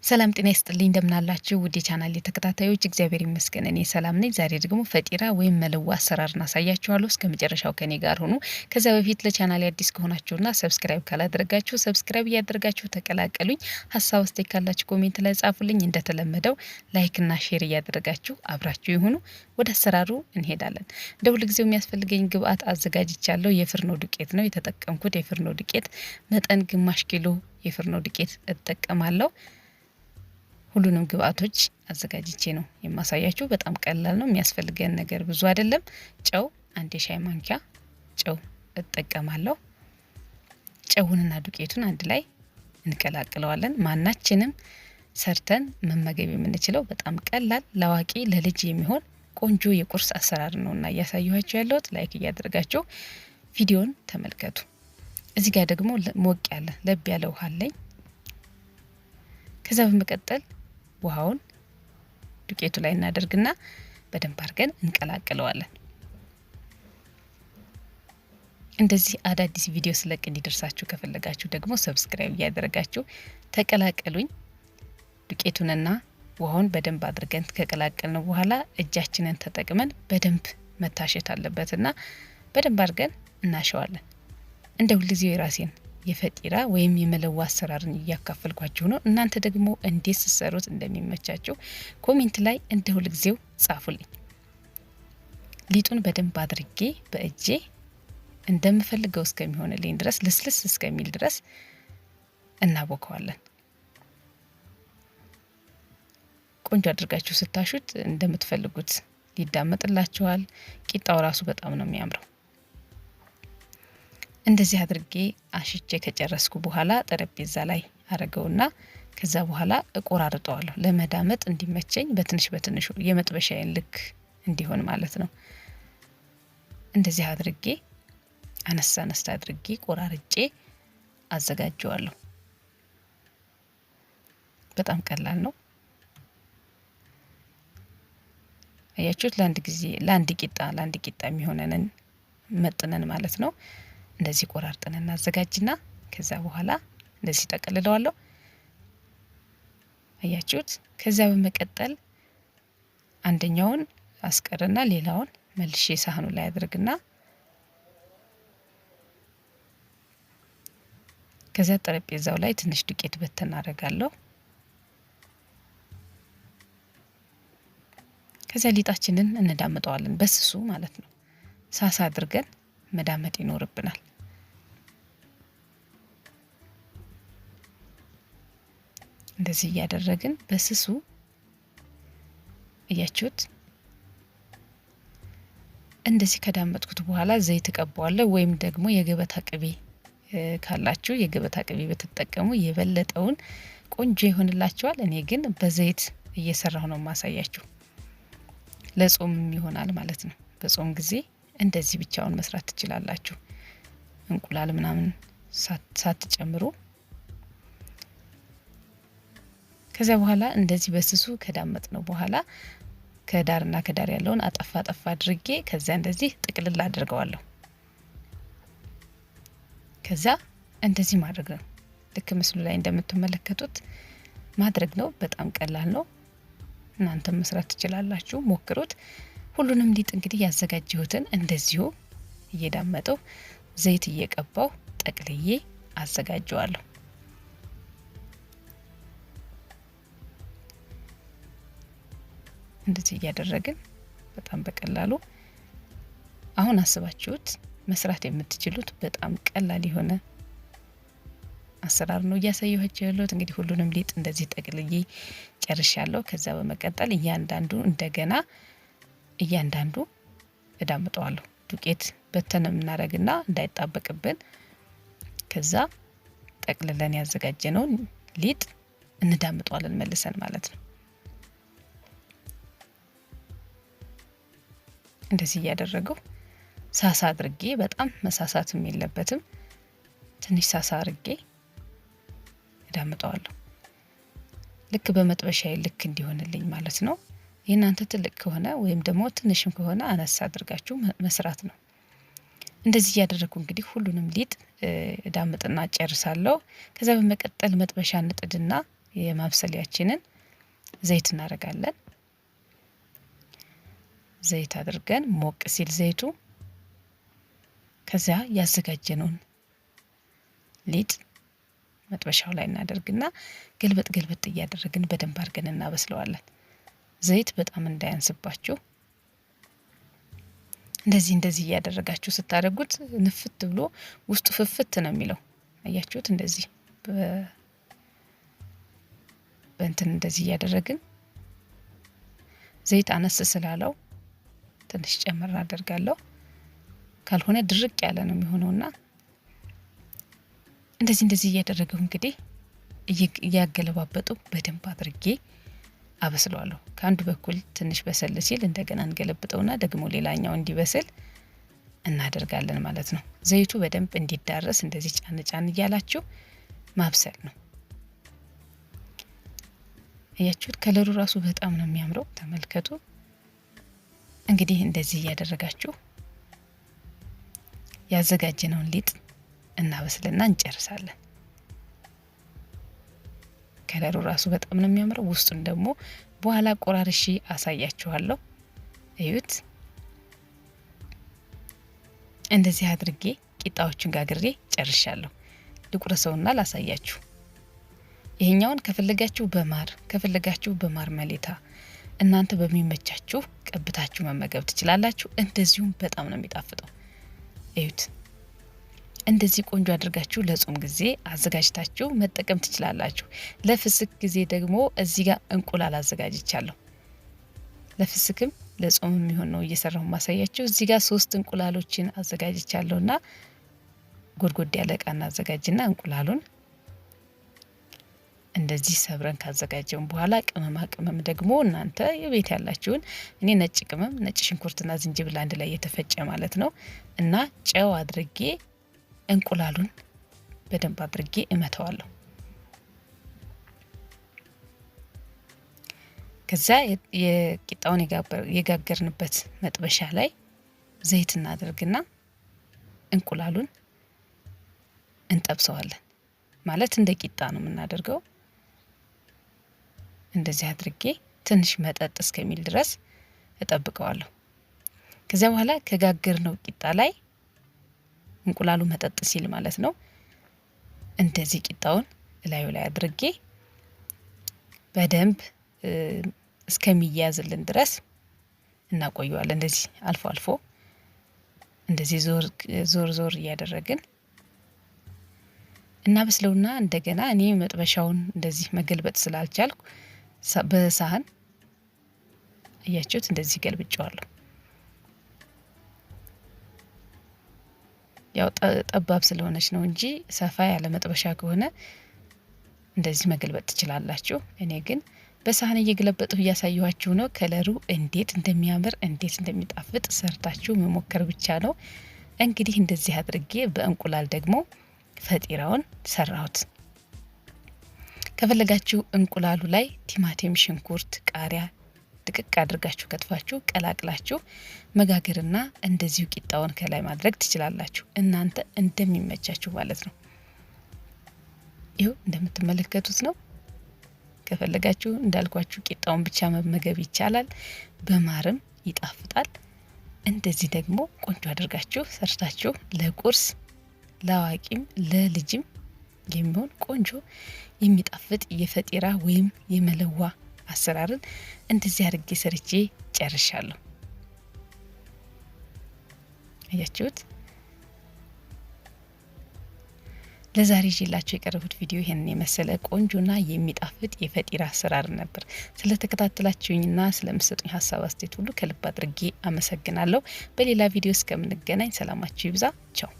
ሰላም ጤና ይስጥልኝ እንደምናላችሁ ውድ ቻናሌ ተከታታዮች እግዚአብሔር ይመስገን እኔ ሰላም ነኝ። ዛሬ ደግሞ ፈጢራ ወይም መለዋ አሰራርን አሳያችኋለሁ። እስከመጨረሻው ከኔ ጋር ሆኑ። ከዛ በፊት ለቻናሌ አዲስ ከሆናችሁና ሰብስክራይብ ካላደረጋችሁ ሰብስክራይብ እያደረጋችሁ ተቀላቀሉኝ። ሀሳብ አስተያየት ካላችሁ ኮሜንት ላይ ጻፉልኝ። እንደተለመደው ላይክ እና ሼር እያደረጋችሁ አብራችሁ ይሁኑ። ወደ አሰራሩ እንሄዳለን። እንደ ሁልጊዜው የሚያስፈልገኝ ግብአት አዘጋጅቻለሁ። የፍርኖ ዱቄት ነው የተጠቀምኩት። የፍርኖ ዱቄት መጠን ግማሽ ኪሎ የፍርኖ ዱቄት እጠቀማለሁ። ሁሉንም ግብአቶች አዘጋጅቼ ነው የማሳያችሁ። በጣም ቀላል ነው። የሚያስፈልገን ነገር ብዙ አይደለም። ጨው አንድ የሻይ ማንኪያ ጨው እጠቀማለሁ። ጨውንና ዱቄቱን አንድ ላይ እንቀላቅለዋለን። ማናችንም ሰርተን መመገብ የምንችለው በጣም ቀላል ለአዋቂ ለልጅ የሚሆን ቆንጆ የቁርስ አሰራር ነውና እያሳየኋችሁ ያለሁት። ላይክ እያደረጋችሁ ቪዲዮን ተመልከቱ። እዚህ ጋር ደግሞ ሞቅ ያለ ለብ ያለ ውሃ አለኝ። ከዛ በመቀጠል ውሃውን ዱቄቱ ላይ እናደርግና በደንብ አድርገን እንቀላቅለዋለን። እንደዚህ አዳዲስ ቪዲዮ ስለቅ እንዲደርሳችሁ ከፈለጋችሁ ደግሞ ሰብስክራይብ እያደረጋችሁ ተቀላቀሉኝ። ዱቄቱንና ውሃውን በደንብ አድርገን ከቀላቀልን በኋላ እጃችንን ተጠቅመን በደንብ መታሸት አለበትና በደንብ አድርገን እናሸዋለን። እንደ ሁልጊዜው የራሴን የፈጢራ ወይም የመለዋ አሰራርን እያካፈልኳችሁ ነው። እናንተ ደግሞ እንዴት ስትሰሩት እንደሚመቻችሁ ኮሜንት ላይ እንደ ሁልጊዜው ጻፉልኝ። ሊጡን በደንብ አድርጌ በእጄ እንደምፈልገው እስከሚሆንልኝ ድረስ ልስልስ እስከሚል ድረስ እናቦከዋለን። ቆንጆ አድርጋችሁ ስታሹት እንደምትፈልጉት ሊዳመጥላችኋል። ቂጣው ራሱ በጣም ነው የሚያምረው። እንደዚህ አድርጌ አሽቼ ከጨረስኩ በኋላ ጠረጴዛ ላይ አረገውና ከዛ በኋላ እቆራርጠዋለሁ። ለመዳመጥ እንዲመቸኝ በትንሽ በትንሹ የመጥበሻዬን ልክ እንዲሆን ማለት ነው። እንደዚህ አድርጌ አነሳ አነስታ አድርጌ ቆራርጬ አዘጋጀዋለሁ። በጣም ቀላል ነው። አያችሁት? ለአንድ ቂጣ የሚሆነንን መጥነን ማለት ነው። እንደዚህ ቆራርጠን እናዘጋጅና ከዛ በኋላ እንደዚህ ጠቀልለዋለሁ። አያችሁት? ከዛ በመቀጠል አንደኛውን አስቀርና ሌላውን መልሼ ሳህኑ ላይ አድርግና ከዛ ጠረጴዛው ላይ ትንሽ ዱቄት በተን አደርጋለሁ። ከዛ ሊጣችንን እንዳምጠዋለን በስሱ ማለት ነው። ሳሳ አድርገን መዳመጥ ይኖርብናል። እንደዚህ እያደረግን በስሱ እያችሁት። እንደዚህ ከዳመጥኩት በኋላ ዘይት እቀባዋለሁ። ወይም ደግሞ የገበታ ቅቤ ካላችሁ የገበታ ቅቤ ብትጠቀሙ የበለጠውን ቆንጆ ይሆንላችኋል። እኔ ግን በዘይት እየሰራሁ ነው ማሳያችሁ። ለጾም ይሆናል ማለት ነው። በጾም ጊዜ እንደዚህ ብቻውን መስራት ትችላላችሁ። እንቁላል ምናምን ሳትጨምሩ። ከዛ በኋላ እንደዚህ በስሱ ከዳመጥ ነው በኋላ ከዳርና ከዳር ያለውን አጠፋ አድርጌ ከዛ እንደዚህ ጥቅልል አድርገዋለሁ። ከዛ እንደዚህ ማድረግ ነው። ልክ ምስሉ ላይ እንደምትመለከቱት ማድረግ ነው። በጣም ቀላል ነው። እናንተም መስራት ትችላላችሁ። ሞክሩት። ሁሉንም ሊጥ እንግዲህ ያዘጋጀሁትን እንደዚሁ እየዳመጠው ዘይት እየቀባው ጠቅልዬ አዘጋጀዋለሁ። እንደዚህ እያደረግን በጣም በቀላሉ አሁን አስባችሁት መስራት የምትችሉት በጣም ቀላል የሆነ አሰራር ነው እያሳየኋችሁ ያለሁት። እንግዲህ ሁሉንም ሊጥ እንደዚህ ጠቅልዬ ጨርሻለሁ። ከዛ በመቀጠል እያንዳንዱ እዳምጠዋለሁ። ዱቄት በተን የምናደርግና እንዳይጣበቅብን ከዛ ጠቅልለን ያዘጋጀነውን ሊጥ እንዳምጠዋለን መልሰን ማለት ነው። እንደዚህ እያደረገው ሳሳ አድርጌ በጣም መሳሳትም የለበትም። ትንሽ ሳሳ አድርጌ እዳምጠዋለሁ። ልክ በመጥበሻዬ ልክ እንዲሆንልኝ ማለት ነው። የእናንተ ትልቅ ከሆነ ወይም ደግሞ ትንሽም ከሆነ አነሳ አድርጋችሁ መስራት ነው። እንደዚህ እያደረኩ እንግዲህ ሁሉንም ሊጥ እዳምጥና ጨርሳለሁ። ከዛ በመቀጠል መጥበሻ ንጥድና የማብሰሊያችንን ዘይት እናደርጋለን። ዘይት አድርገን ሞቅ ሲል ዘይቱ ከዚያ ያዘጋጀነውን ሊጥ መጥበሻው ላይ እናደርግና ገልበጥ ገልበጥ እያደረግን በደንብ አድርገን እናበስለዋለን። ዘይት በጣም እንዳያንስባችሁ እንደዚህ እያደረጋችሁ ስታደርጉት ንፍት ብሎ ውስጡ ፍፍት ነው የሚለው። አያችሁት? እንደዚህ በእንትን እንደዚህ እያደረግን ዘይት አነስ ስላለው ትንሽ ጨምር አደርጋለሁ። ካልሆነ ድርቅ ያለ ነው የሚሆነውና እንደዚህ እያደረገው እንግዲህ እያገለባበጡ በደንብ አድርጌ አበስለዋለሁ። ከአንዱ በኩል ትንሽ በሰል ሲል እንደገና እንገለብጠውና ደግሞ ሌላኛው እንዲበስል እናደርጋለን ማለት ነው። ዘይቱ በደንብ እንዲዳረስ እንደዚህ ጫን ጫን እያላችሁ ማብሰል ነው። አያችሁት? ከለሩ ራሱ በጣም ነው የሚያምረው። ተመልከቱ። እንግዲህ እንደዚህ እያደረጋችሁ ያዘጋጀነውን ሊጥ እናበስልና እንጨርሳለን። ከለሩ ራሱ በጣም ነው የሚያምረው። ውስጡን ደግሞ በኋላ ቆራርሺ አሳያችኋለሁ። እዩት። እንደዚህ አድርጌ ቂጣዎቹን ጋግሬ ጨርሻለሁ። ልቁረሰውና ላሳያችሁ። ይሄኛውን ከፈለጋችሁ በማር ከፈለጋችሁ በማር መሌታ እናንተ በሚመቻችሁ ቀብታችሁ መመገብ ትችላላችሁ። እንደዚሁም በጣም ነው የሚጣፍጠው። እዩት። እንደዚህ ቆንጆ አድርጋችሁ ለጾም ጊዜ አዘጋጅታችሁ መጠቀም ትችላላችሁ። ለፍስክ ጊዜ ደግሞ እዚህ ጋር እንቁላል አዘጋጅቻለሁ። ለፍስክም ለጾም የሚሆን ነው እየሰራሁ ማሳያችሁ። እዚህ ጋር 3 እንቁላሎችን አዘጋጅቻለሁና ጎድጎድ ያለ ዕቃ እናዘጋጅና እንቁላሉን እንደዚህ ሰብረን ካዘጋጀን በኋላ ቅመማ ቅመም ደግሞ እናንተ የቤት ያላችሁን፣ እኔ ነጭ ቅመም ነጭ ሽንኩርትና ዝንጅብል አንድ ላይ የተፈጨ ማለት ነው እና ጨው አድርጌ እንቁላሉን በደንብ አድርጌ እመተዋለሁ። ከዛ የቂጣውን የጋገርንበት መጥበሻ ላይ ዘይት እናደርግና እንቁላሉን እንጠብሰዋለን። ማለት እንደ ቂጣ ነው የምናደርገው። እንደዚህ አድርጌ ትንሽ መጠጥ እስከሚል ድረስ እጠብቀዋለሁ። ከዚያ በኋላ ከጋገርነው ቂጣ ላይ እንቁላሉ መጠጥ ሲል ማለት ነው እንደዚህ ቂጣውን እላዩ ላይ አድርጌ በደንብ እስከሚያዝልን ድረስ እናቆየዋለን። እንደዚህ አልፎ አልፎ እንደዚህ ዞር እያደረግን እናበስለውና እንደገና እኔ መጥበሻውን እንደዚህ መገልበጥ ስላልቻልኩ በሳህን እያችሁት እንደዚህ ገልብጫዋለሁ። ያው ጠባብ ስለሆነች ነው እንጂ ሰፋ ያለ መጥበሻ ከሆነ እንደዚህ መገልበጥ ትችላላችሁ። እኔ ግን በሳህን እየገለበጥሁ እያሳየኋችሁ ነው። ከለሩ እንዴት እንደሚያምር እንዴት እንደሚጣፍጥ ሰርታችሁ መሞከር ብቻ ነው። እንግዲህ እንደዚህ አድርጌ በእንቁላል ደግሞ ፈጢራውን ሰራሁት። ከፈለጋችሁ እንቁላሉ ላይ ቲማቲም፣ ሽንኩርት፣ ቃሪያ ድቅቅ አድርጋችሁ ከትፋችሁ ቀላቅላችሁ መጋገርና እንደዚሁ ቂጣውን ከላይ ማድረግ ትችላላችሁ። እናንተ እንደሚመቻችሁ ማለት ነው። ይኸው እንደምትመለከቱት ነው። ከፈለጋችሁ እንዳልኳችሁ ቂጣውን ብቻ መመገብ ይቻላል። በማርም ይጣፍጣል። እንደዚህ ደግሞ ቆንጆ አድርጋችሁ ሰርታችሁ ለቁርስ ለአዋቂም ለልጅም የሚሆን ቆንጆ የሚጣፍጥ የፈጢራ ወይም የመለዋ አሰራርን እንደዚህ አድርጌ ሰርቼ ጨርሻለሁ። አያችሁት? ለዛሬ ይዤላችሁ የቀረቡት ቪዲዮ ይሄንን የመሰለ ቆንጆና የሚጣፍጥ የፈጢራ አሰራር ነበር። ስለተከታተላችሁኝና ስለምሰጡኝ ሀሳብ አስተያየት ሁሉ ከልብ አድርጌ አመሰግናለሁ። በሌላ ቪዲዮ እስከምንገናኝ ሰላማችሁ ይብዛ። ቻው።